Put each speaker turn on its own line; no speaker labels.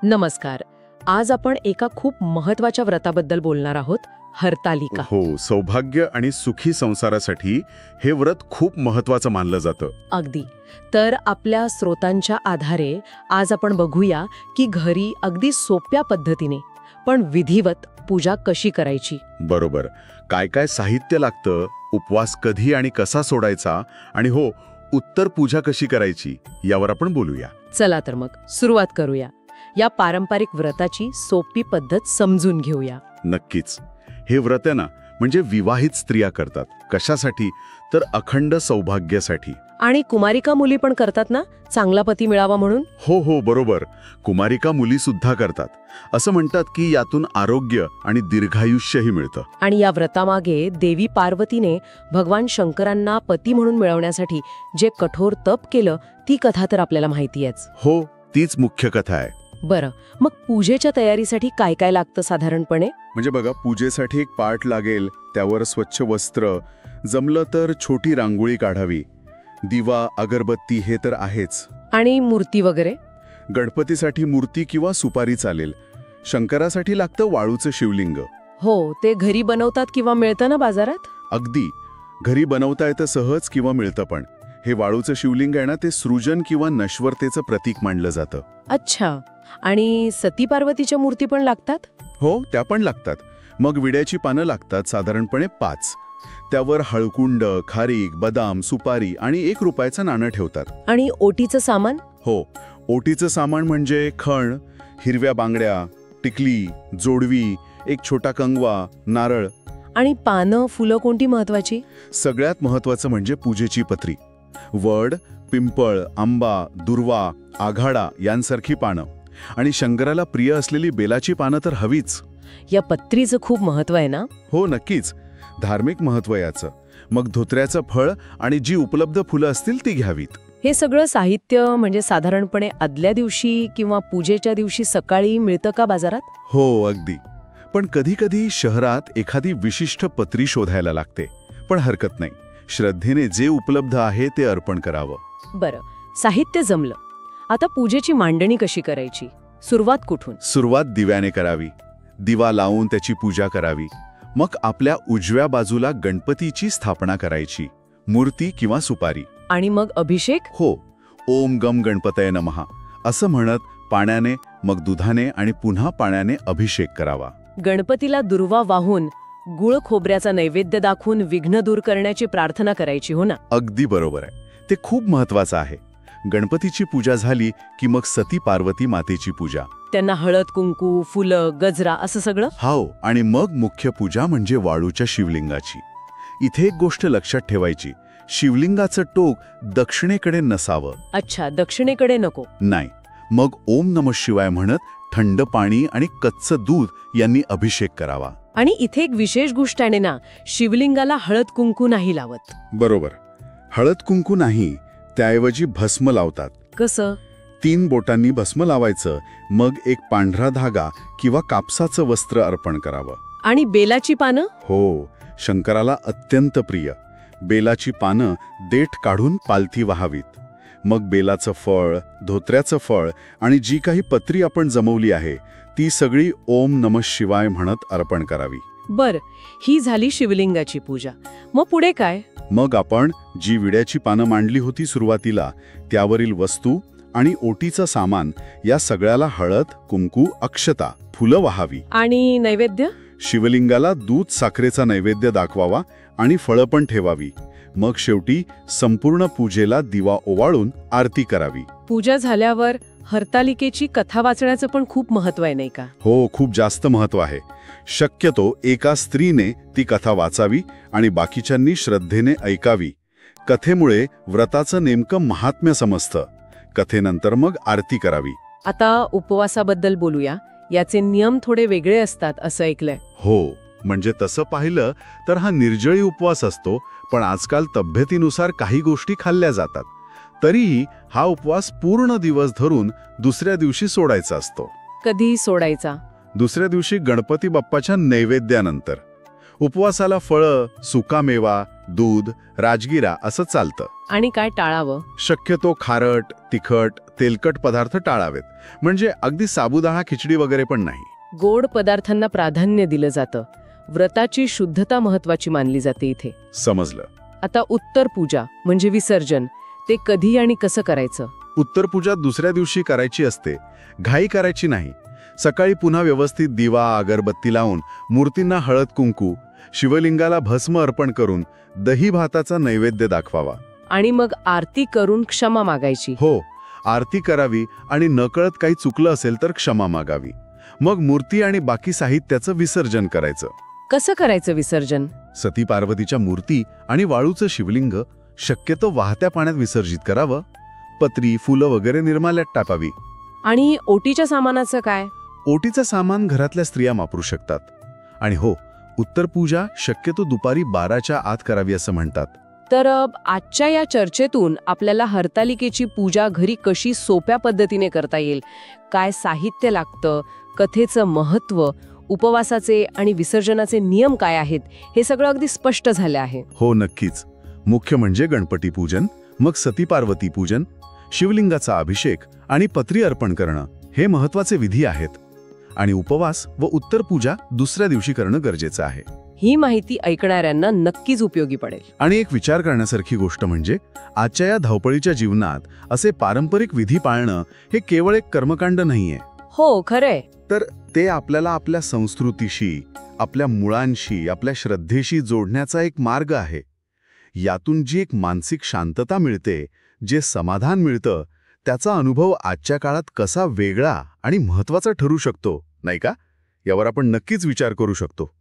नमस्कार. आज आपण एका खूप महत्वाच्या व्रताबद्दल बोलणार आहोत, हरतालिका.
हो, सौभाग्य आणि सुखी संसारासाठी हे व्रत खूप महत्वाचं मानलं जातं.
अगदी. तर आपल्या स्रोतांच्या आधारे आज आपण बघूया की घरी अगदी सोप्या पद्धतीने पण विधिवत पूजा कशी करायची.
बरोबर. काय काय साहित्य लागतं, उपवास कधी आणि कसा सोडायचा, आणि हो, उत्तर पूजा कशी करायची यावर आपण बोलूया.
चला तर मग सुरुवात करूया. या पारंपरिक व्रताची सोपी पद्धत समजून घेऊया.
नक्कीच. हे व्रत आहे ना, म्हणजे विवाहित स्त्रिया करतात. कशासाठी? तर अखंड सौभाग्यासाठी.
आणि कुमारिका मुली पण करतात ना, चांगला पती मिळावा म्हणून.
हो, बरोबर. कुमारिका मुली सुद्धा करतात. असं म्हणतात की यातून आरोग्य आणि दीर्घायुष्यही मिळतं.
आणि या व्रतामागे देवी पार्वतीने भगवान शंकरांना पती म्हणून मिळवण्यासाठी जे कठोर तप केलं, ती कथा तर आपल्याला माहिती आहेच.
हो, तीच मुख्य कथा आहे.
बरं, मग पूजेच्या तयारीसाठी काय काय लागतं साधारणपणे?
म्हणजे बघा, पूजेसाठी एक पाट लागेल, त्यावर स्वच्छ वस्त्र, जमलं तर छोटी रांगोळी काढावी, दिवा, अगरबत्ती हे तर आहेच.
आणि मूर्ती वगैरे?
गणपतीसाठी मूर्ती किंवा सुपारी चालेल. शंकरासाठी लागतं वाळूचं शिवलिंग.
हो, ते घरी बनवतात किंवा मिळतं ना बाजारात?
अगदी. घरी बनवता येतं सहज किंवा मिळतं पण. हे वाळूचं शिवलिंग आहे ना, ते सृजन किंवा नश्वरतेचं प्रतीक मानलं जातं.
अच्छा. आणि सती पार्वतीच्या मूर्ती पण लागतात?
हो, त्या पण लागतात. मग विड्याची पानं लागतात, साधारणपणे 5. त्यावर हळकुंड, खारीक, बदाम, सुपारी आणि 1 रुपयाचं नाणं ठेवतात.
आणि ओटीचं सामान?
हो, ओटीचं सामान म्हणजे खण, हिरव्या बांगड्या, टिकली, जोडवी, एक छोटा कंगवा, नारळ.
आणि पानं, फुलं कोणती महत्वाची?
सगळ्यात महत्वाचं म्हणजे पूजेची पत्री. वड, पिंपळ, आंबा, दुर्वा, आघाडा यांसारखी पानं. आणि शंकराला प्रिय असलेली बेलाची पानं तर हवीच.
या पत्रीचं खूप महत्व आहे ना?
हो, नक्कीच. धार्मिक महत्व याचं. मग धोत्र्याचं फळ आणि जी उपलब्ध फुलं असतील ती घ्यावीत.
हे सगळं साहित्य म्हणजे साधारणपणे आदल्या दिवशी किंवा पूजेच्या दिवशी सकाळी मिळतं का बाजारात?
हो, अगदी. पण कधी कधी शहरात एखादी विशिष्ट पत्री शोधायला लागते. पण हरकत नाही, श्रद्धेने जे उपलब्ध आहे ते अर्पण करावं.
बरं, साहित्य जमलं. आता पूजेची मांडणी कशी करायची? सुरुवात कुठून?
सुरुवात दिव्याने करावी. दिवा लावून त्याची पूजा करावी. मग आपल्या उजव्या बाजूला गणपतीची स्थापना करायची, मूर्ती किंवा सुपारी.
आणि मग अभिषेक?
हो, ओम गम गणपतये नमः असं म्हणत पाण्याने, मग दुधाने आणि पुन्हा पाण्याने अभिषेक करावा.
गणपतीला दुर्वा वाहून गुळ खोबऱ्याचा नैवेद्य दाखवून विघ्न दूर करण्याची प्रार्थना करायची, हो ना?
अगदी बरोबर आहे. ते खूप महत्वाचं आहे. गणपतीची पूजा झाली की मग सती पार्वती मातेची पूजा.
त्यांना हळद, कुंकू, फुलं, गजरा असं सगळं?
हो, आणि मग मुख्य पूजा म्हणजे वाळूच्या शिवलिंगाची. इथे एक गोष्ट लक्षात ठेवायची, शिवलिंगाचं टोक दक्षिणेकडे नसावं.
अच्छा, दक्षिणेकडे नको?
नाही. मग ओम नमः शिवाय म्हणत थंड पाणी आणि कच्चं दूध यांनी अभिषेक करावा.
आणि इथे एक विशेष गोष्ट आहे ना, शिवलिंगाला हळद कुंकू नाही लावत.
बरोबर, हळद कुंकू नाही, त्याऐवजी भस्म लावतात.
कसं?
3 बोटांनी भस्म लावायचं, मग एक पांढरा धागा किंवा कापसाचं वस्त्र अर्पण करावं.
आणि बेलाची पानं?
हो, शंकराला अत्यंत प्रिय. बेलाची पानं देठ काढून पालथी वाहावीत. मग बेलाचं फळ, धोत्र्याचं फळ आणि जी काही पत्री आपण जमवली आहे ती सगळी ओम नमः शिवाय म्हणत अर्पण करावी.
बर, ही झाली शिवलिंगाची पूजा. मग पुढे काय?
मग आपण जी विड्याची पानं मांडली होती सुरुवातीला, त्यावरील वस्तू आणि ओटीचं सामान या सगळ्याला हळद, कुंकू, अक्षता, फुलं वाहावी.
आणि नैवेद्य?
शिवलिंगाला दूध साखरेचा नैवेद्य दाखवावा आणि फळं पण ठेवावी. मग शेवटी संपूर्ण पूजेला दिवा ओवाळून आरती करावी.
पूजा झाल्यावर हरतालिकेची कथा वाचण्याचं पण खूप महत्व आहे, नाही का?
हो, खूप जास्त महत्व आहे. शक्यतो एका स्त्रीने ती कथा वाचावी आणि बाकीच्यांनी श्रद्धेने ऐकावी. कथेमुळे व्रताचं नेमकं महात्म्य समजतं. कथेनंतर मग आरती करावी.
आता उपवासाबद्दल बोलूया. याचे नियम थोडे वेगळे असतात असं ऐकलंय.
हो, म्हणजे तसं पाहिलं तर हा निर्जळी उपवास असतो, पण आजकाल तब्येतीनुसार काही गोष्टी खाल्ल्या जातात. तरीही हा उपवास पूर्ण दिवस धरून दुसऱ्या दिवशी सोडायचा असतो.
कधी सोडायचा?
दुसऱ्या दिवशी गणपती बाप्पाच्या नैवेद्यानंतर. उपवासाला फळं, सुकामेवा, दूध, राजगिरा असं चालतं.
आणि काय टाळावं?
शक्यतो खारट, तिखट, तेलकट पदार्थ टाळावेत. म्हणजे अगदी साबुदाणा खिचडी वगैरे पण नाही.
गोड पदार्थांना प्राधान्य दिलं जातं. व्रताची शुद्धता महत्वाची मानली जाते इथे.
समजलं.
आता उत्तर पूजा म्हणजे विसर्जन, ते कधी आणि कसं करायचं?
उत्तर पूजा दुसऱ्या दिवशी करायची असते. घाई करायची नाही. सकाळी पुन्हा व्यवस्थित दिवा अगरबत्ती लावून मूर्तींना हळद कुंकू, शिवलिंगाला भस्म अर्पण करून दही भाताचा नैवेद्य दाखवावा.
आणि मग आरती करून क्षमा मागायची.
हो, आरती करावी आणि नकळत काही चुकलं असेल तर क्षमा मागावी. मग मूर्ती आणि बाकी साहित्याचं विसर्जन करायचं.
कसं करायचं विसर्जन?
सती पार्वतीच्या मूर्ती आणि वाळूचं शिवलिंग शक्यतो वाहत्या पाण्यात विसर्जित करावं. पत्री, फुलं वगैरे निर्माल्यात टाकावी.
आणि ओटीच्या सामानाचं काय?
ओटीचं सामान घरातल्या स्त्रिया वापरू शकतात. आणि हो, उत्तर पूजा शक्यतो दुपारी 12च्या आत करावी असं म्हणतात.
तर आजच्या या चर्चेतून आपल्याला हरतालिकेची पूजा घरी कशी सोप्या पद्धतीने करता येईल, काय साहित्य लागतं, कथेचं महत्त्व, उपवासाचे आणि विसर्जनाचे नियम काय आहेत, हे सगळं अगदी स्पष्ट झालं आहे.
हो, नक्कीच. मुख्य म्हणजे गणपती पूजन, मग सती पार्वती पूजन, शिवलिंगाचा अभिषेक आणि पत्री अर्पण करणं हे महत्त्वाचे विधी आहेत. आणि उपवास व उत्तर पूजा दुसऱ्या दिवशी करणं गरजेचं आहे.
ही माहिती ऐकणाऱ्यांना नक्कीच उपयोगी पडेल.
आणि एक विचार करण्यासारखी गोष्ट म्हणजे आजच्या या धावपळीच्या जीवनात असे पारंपरिक विधी पाळणं हे केवळ एक कर्मकांड नाहीये.
हो, खरंय.
तर ते आपल्याला आपल्या संस्कृतीशी, आपल्या मुळांशी, आपल्या श्रद्धेशी जोडण्याचा एक मार्ग आहे. यातून जी एक मानसिक शांतता मिळते, जे समाधान मिळतं, त्याचा अनुभव आजच्या काळात कसा वेगळा आणि महत्त्वाचा ठरू शकतो, नाही का? यावर आपण नक्कीच विचार करू शकतो.